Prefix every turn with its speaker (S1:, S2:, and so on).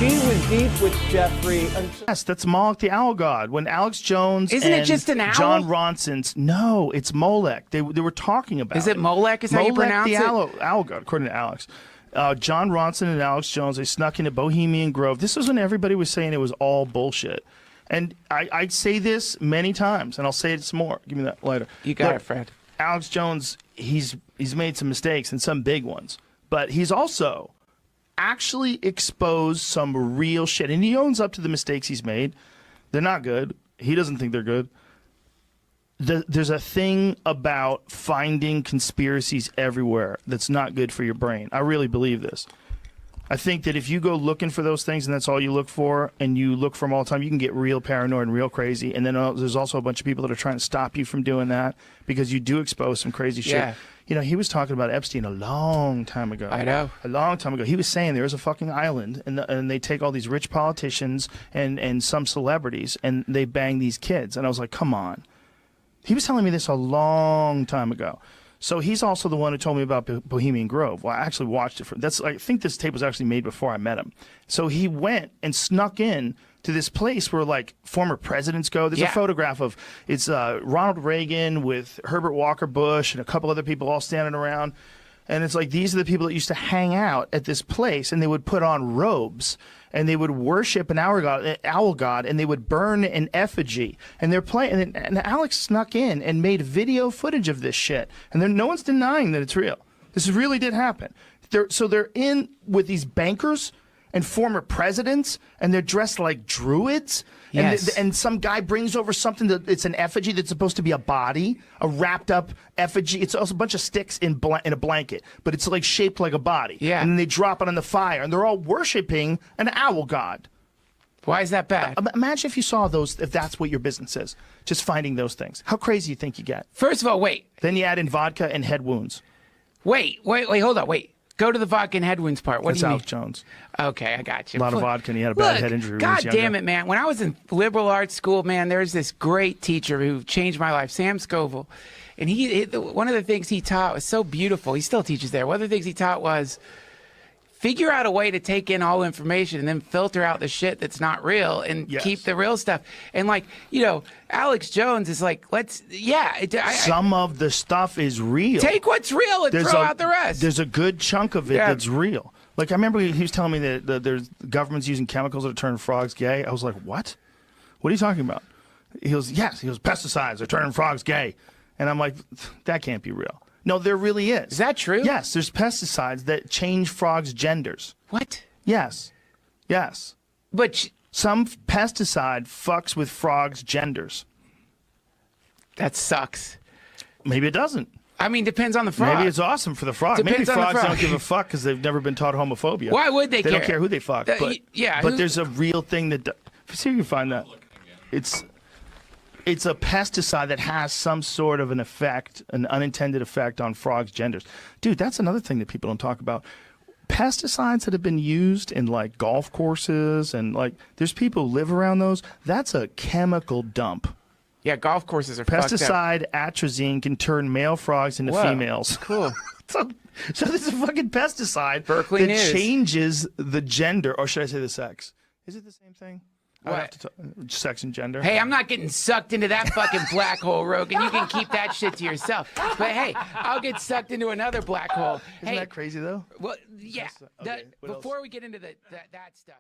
S1: She was deep with Jeffrey.
S2: Yes, that's Moloch the owl god. When Alex Jones
S3: Isn't
S2: and
S3: it just an owl?
S2: John Ronson's, no, it's Moloch. They were talking about
S3: Is it Moloch? Is how you pronounce
S2: the
S3: it?
S2: owl god, according to Alex. John Ronson and Alex Jones, they snuck into Bohemian Grove. This was when everybody was saying it was all bullshit. And I say this many times, and I'll say it some more. Give me that lighter.
S3: You got it, Fred.
S2: Alex Jones, he's made some mistakes, and some big ones. But he's also actually exposed some real shit. And he owns up to the mistakes he's made. They're not good. He doesn't think they're good. There's a thing about finding conspiracies everywhere that's not good for your brain. I really believe this. I think that if you go looking for those things and that's all you look for, and you look for them all the time, you can get real paranoid and real crazy. And then there's also a bunch of people that are trying to stop you from doing that because you do expose some crazy shit.
S3: Yeah.
S2: You know, he was talking about Epstein a long time ago.
S3: I know.
S2: A long time ago. He was saying there's a fucking island, and they take all these rich politicians and some celebrities, and they bang these kids. And I was like, come on. He was telling me this a long time ago. So he's also the one who told me about Bohemian Grove. Well, I actually watched it. I think this tape was actually made before I met him. So he went and snuck in to this place where, like, former presidents go. There's a photograph of, it's Ronald Reagan with Herbert Walker Bush and a couple other people all standing around. And it's like, these are the people that used to hang out at this place, and they would put on robes, and they would worship an owl god, and they would burn an effigy. And they're playing, and Alex snuck in and made video footage of this shit. And then no one's denying that it's real. This really did happen. So they're in with these bankers and former presidents, and they're dressed like druids.
S3: Yes.
S2: And some guy brings over something that it's an effigy that's supposed to be a body, a wrapped up effigy. It's also a bunch of sticks in a blanket, but it's like shaped like a body.
S3: Yeah.
S2: And then they drop it on the fire, and they're all worshiping an owl god.
S3: Why is that bad?
S2: Imagine if you saw those, if that's what your business is, just finding those things. How crazy do you think you get?
S3: First of all, wait.
S2: Then you add in vodka and head wounds.
S3: Wait, hold on, wait. Go to the vodka and head wounds part. What
S2: That's
S3: do you
S2: Alex
S3: mean?
S2: Jones.
S3: Okay, I got you.
S2: A lot of vodka, and he had a bad head injury.
S3: God damn it, man. When I was in liberal arts school, man, there's this great teacher who changed my life, Sam Scoville. And one of the things he taught was so beautiful. He still teaches there. One of the things he taught was figure out a way to take in all information and then filter out the shit that's not real and keep the real stuff. And, like, you know, Alex Jones is like,
S2: some of the stuff is real.
S3: Take what's real and throw out the rest.
S2: There's a good chunk of it that's real. Like, I remember he was telling me that there's government's using chemicals that turn frogs gay. I was like, what? What are you talking about? He goes, yes. He goes, pesticides are turning frogs gay. And I'm like, that can't be real. No, there really is.
S3: Is that true?
S2: Yes, there's pesticides that change frogs' genders.
S3: What?
S2: Yes. Yes.
S3: But
S2: some pesticide fucks with frogs' genders.
S3: That sucks.
S2: Maybe it doesn't.
S3: I mean, depends on the frog.
S2: Maybe it's awesome for the frog. Maybe frogs don't give a fuck because they've never been taught homophobia.
S3: Why would they care?
S2: They don't care who they fuck. But there's a real thing that... See if you can find that. It's a pesticide that has some sort of an effect, an unintended effect on frogs' genders. Dude, that's another thing that people don't talk about. Pesticides that have been used in, like, golf courses, and, like, there's people who live around those. That's a chemical dump.
S3: Yeah, golf courses are
S2: pesticide atrazine can turn male frogs into females.
S3: Cool.
S2: So this is a fucking pesticide
S3: Berkeley
S2: that
S3: News.
S2: Changes the gender, or should I say the sex? Is it the same thing?
S3: What?
S2: I have to sex and gender.
S3: Hey, I'm not getting sucked into that fucking black hole, Rogan. You can keep that shit to yourself. But hey, I'll get sucked into another black hole.
S2: Isn't that crazy, though?
S3: Well, yeah.
S2: Okay,
S3: Before we get into that stuff.